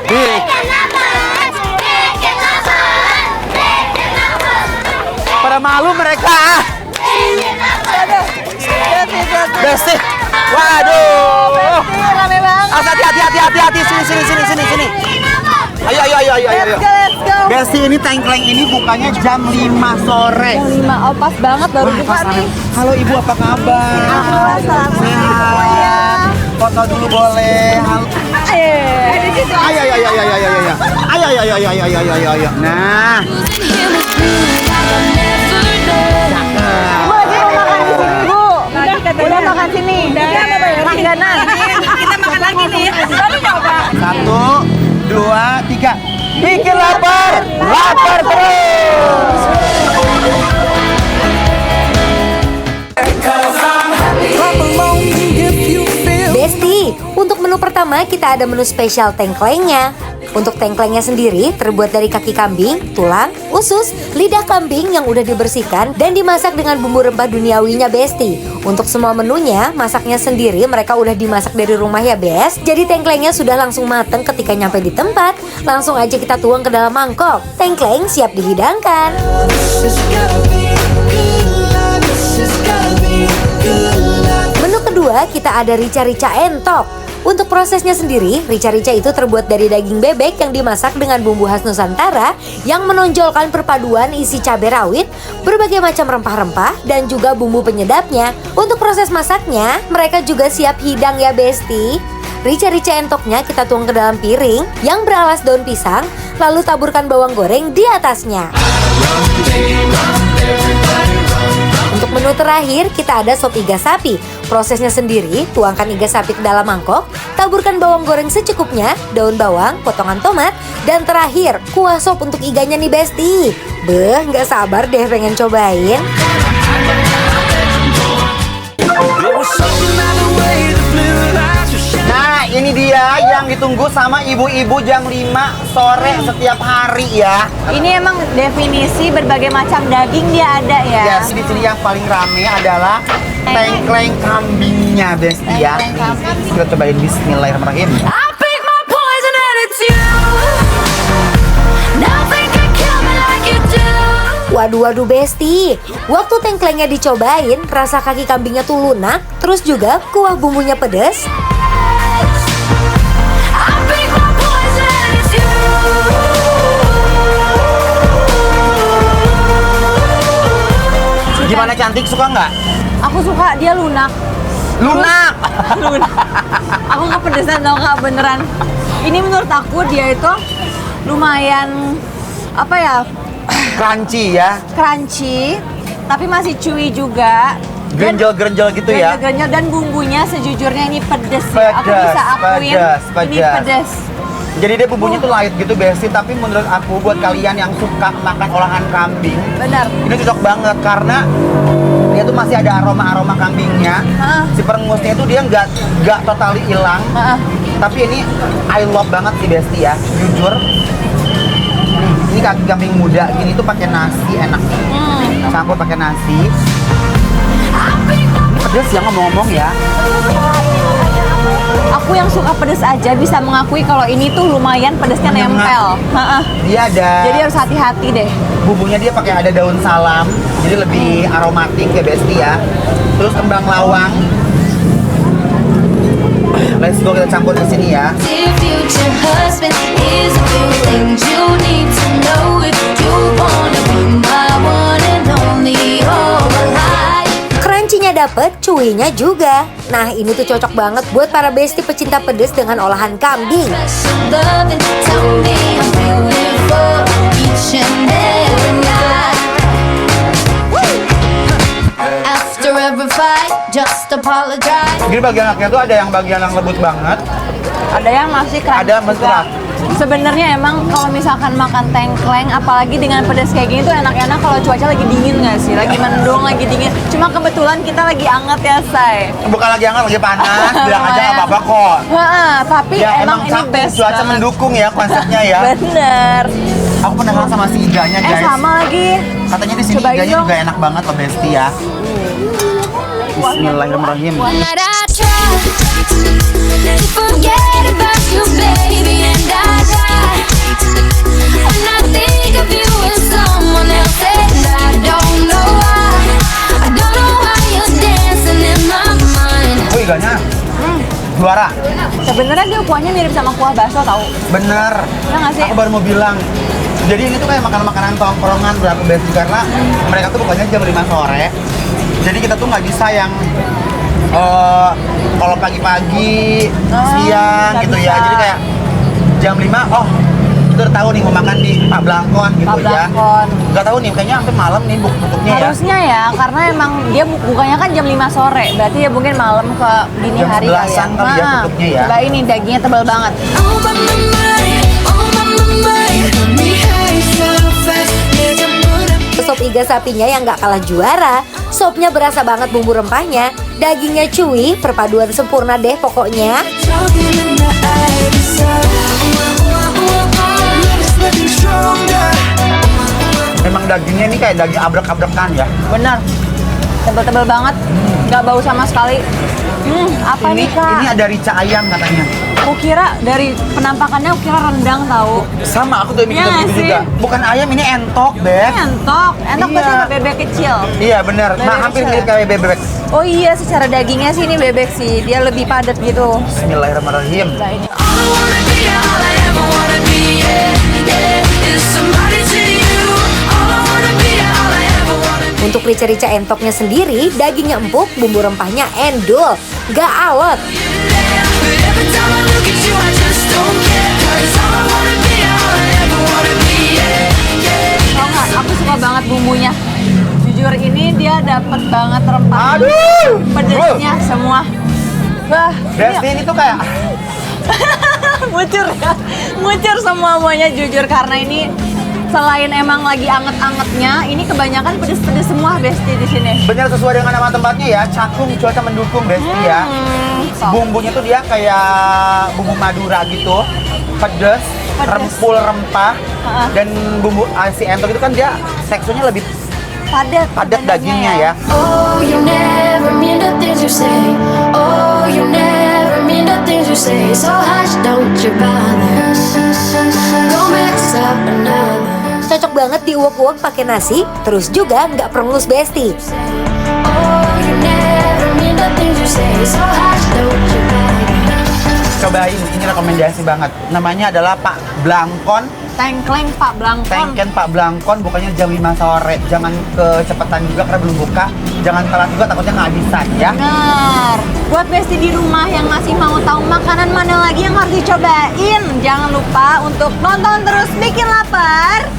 Nih. Pada malu mereka. Besti. Waduh. Rame banget. Hati. Sini. Ayo. Let's go. Besti, ini tengkleng ini bukanya jam 5 sore. Jam 5, oh pas banget baru Wah, buka pas nih. Halo Ibu, apa kabar? Salam Sehat. Foto dulu boleh. Halo. Ayo. Nah. Ibu lagi mau makan di sini, Bu. Udah makan sini. Langganan. Kita makan lagi nih. Baru coba. 1, 2, 3. Bikin lapar terus. Besti, untuk menu pertama kita ada menu spesial tengklengnya. Untuk tengklengnya sendiri terbuat dari kaki kambing, tulang, usus, lidah kambing yang udah dibersihkan dan dimasak dengan bumbu rempah duniawinya Besti. Untuk semua menunya, masaknya sendiri mereka udah dimasak dari rumah ya Bes. Jadi tengklengnya sudah langsung mateng ketika nyampe di tempat. Langsung aja kita tuang ke dalam mangkok. Tengkleng siap dihidangkan. Menu kedua kita ada rica-rica entok. Untuk prosesnya sendiri, rica-rica itu terbuat dari daging bebek yang dimasak dengan bumbu khas Nusantara yang menonjolkan perpaduan isi cabai rawit, berbagai macam rempah-rempah, dan juga bumbu penyedapnya. Untuk proses masaknya, mereka juga siap hidang ya Besti. Rica-rica entoknya kita tuang ke dalam piring yang beralas daun pisang, lalu taburkan bawang goreng di atasnya. Untuk menu terakhir kita ada sop iga sapi. Prosesnya sendiri, tuangkan iga sapi ke dalam mangkok, taburkan bawang goreng secukupnya, daun bawang, potongan tomat, dan terakhir kuah sop untuk iganya nih Besti. Beh, nggak sabar deh pengen cobain. Nah, ini dia yang ditunggu sama ibu-ibu jam 5 sore setiap hari ya. Ini emang definisi berbagai macam daging dia ada ya. Ya, di sini yang paling rame adalah tengkleng kambingnya Besti ya. Tengkleng kambing. Kita cobain bismillahirrahmanirrahim. Waduh Besti, waktu tengklengnya dicobain, rasa kaki kambingnya tuh lunak, terus juga kuah bumbunya pedas. Gimana cantik, suka nggak? Aku suka, dia lunak. Lunak! Aku nggak pedesan tau nggak beneran. Ini menurut aku dia itu lumayan apa ya? Crunchy ya. Crunchy, tapi masih chewy juga. Grenjel-grenjel gitu ya. Grenjel dan bumbunya sejujurnya ini pedes ya. Aku bisa akuin ini pedes. Jadi dia bumbunya tuh light gitu Besti, tapi menurut aku buat kalian yang suka makan olahan kambing, Benar. ini cocok banget karena dia tuh masih ada aroma-aroma kambingnya. Si perengusnya itu dia nggak totally hilang. Tapi ini I love banget sih Besti ya, jujur. Ini kaki kambing muda gini tuh pakai nasi enak. Campur pakai nasi. Ini pedes ya ngomong-ngomong ya. Aku yang suka pedes aja bisa mengakui kalau ini tuh lumayan pedesnya nempel. Dia ada. Jadi harus hati-hati deh. Bumbunya dia pakai ada daun salam, jadi lebih aromatik ya Besti ya. Terus kembang lawang. Let's go, kita campur ke sini ya. Crunchy-nya dapet, chewy-nya juga. Nah, ini tuh cocok banget buat para Besti pecinta pedas dengan olahan kambing. Jadi bagian anaknya tuh ada yang bagian yang lembut banget, Ada yang masih crunchy. ada mesra. Sebenarnya emang kalau misalkan makan tengkleng, apalagi dengan pedas kayak gini tuh enak-enak kalau cuaca lagi dingin nggak sih? Lagi mendung, lagi dingin. Cuma kebetulan kita lagi anget ya, Say. Bukan lagi hangat, lagi panas, bilang aja nggak apa-apa kok. Tapi Ya emang ini cakep, best cuaca banget. mendukung ya konsepnya ya. Bener. Aku penasaran sama si iganya guys. Sama lagi. Katanya di sini Cobain iganya dong. juga enak banget loh Besti ya. Bismillahirrahmanirrahim. One night I tried to forget about you, baby, and I try. When I think of you with someone else, and I don't know why. I don't know why you're dancing in my mind. Oh iganya juara. Sebenarnya dia kuahnya mirip sama kuah bakso tau. Bener. Ya nggak sih? Aku baru mau bilang. Jadi ini tuh kayak makanan-makanan tongkrongan berapa besti karena mereka tuh bukannya jam 5 sore. Jadi kita tuh nggak bisa yang kalau pagi-pagi, siang nggak gitu bisa. ya. Jadi kayak jam 5, oh kita udah tahu nih mau makan di Pak Blangkon gitu Pak ya. Blangkon. Nggak tahu nih, kayaknya sampai malam nih tutupnya ya. Harusnya ya, karena emang dia bukanya kan jam 5 sore. Berarti ya mungkin malam ke dini Jam hari 11-an kali ya tutupnya ya. Coba ini dagingnya tebal banget. Oh my mind, oh my mind, me high so fast, yeah, I'm gonna. Sop iga sapinya yang gak kalah juara. Sopnya berasa banget bumbu rempahnya. Dagingnya chewy, perpaduan sempurna deh pokoknya. Talking in the eyes, love is getting stronger. Memang dagingnya ini kayak daging abrek-abrekan ya. Bener. Tebal-tebal banget. Nggak bau sama sekali. Apa Ini nih Kak? ini ada rica ayam katanya. Aku kira dari penampakannya aku kira rendang tahu. Sama aku tuh mikir Iya begitu sih. juga. Bukan ayam, ini entok, Beb. Ini entok. Entok Iya. berarti apa? Bebek kecil. Iya bener, Bebek nah hampir kecil mirip ya? kayak bebek. Oh iya, secara dagingnya sih ini bebek sih. Dia lebih padat gitu. Bismillahirrahmanirrahim. Nah ini. All I wanna be, all I ever wanna be, yeah, yeah, is somebody to you. All I wanna be, all I ever wanna be. Untuk rica-rica entoknya sendiri, dagingnya empuk, bumbu rempahnya endul, gak alot. But every time I look at you, I just don't care. 'Cause all I wanna be, all I ever wanna be, yeah, yeah. Tau nggak? Aku suka banget bumbunya. Jujur ini dia dapat banget rempah. Aduh! Pedesnya semua. Wah, Besti ini tuh kayak mucur ya. Mucur semuanya jujur karena ini selain emang lagi anget-angetnya, ini kebanyakan pedes-pedes semua Besti di sini. bener sesuai dengan nama tempatnya ya, Cakung cuaca mendukung Besti ya. So. Bumbunya tuh dia kayak bumbu Madura gitu, pedes, rempul rempah, dan bumbu si entok itu kan dia teksturnya lebih Padat dagingnya ya. Oh, you never mean the things you say. Oh, you never mean the things you say. So hush, don't you bother. Go mix up another. Cocok banget diuak-uak pakai nasi, terus juga nggak permelus Besti. Oh, you never mean the things you say. So hush, don't you bother. Cobain, ini rekomendasi banget. Namanya adalah Pak Blangkon. Tengkleng Pak Blangkon. Tengken Pak Blangkon, bukannya jam 5 sore. Jangan kecepatan juga karena belum buka. Jangan telat juga, takutnya nggak bisa ya. Benar. Buat Besti di rumah yang masih mau tahu makanan mana lagi yang harus dicobain, jangan lupa untuk nonton terus Bikin Lapar.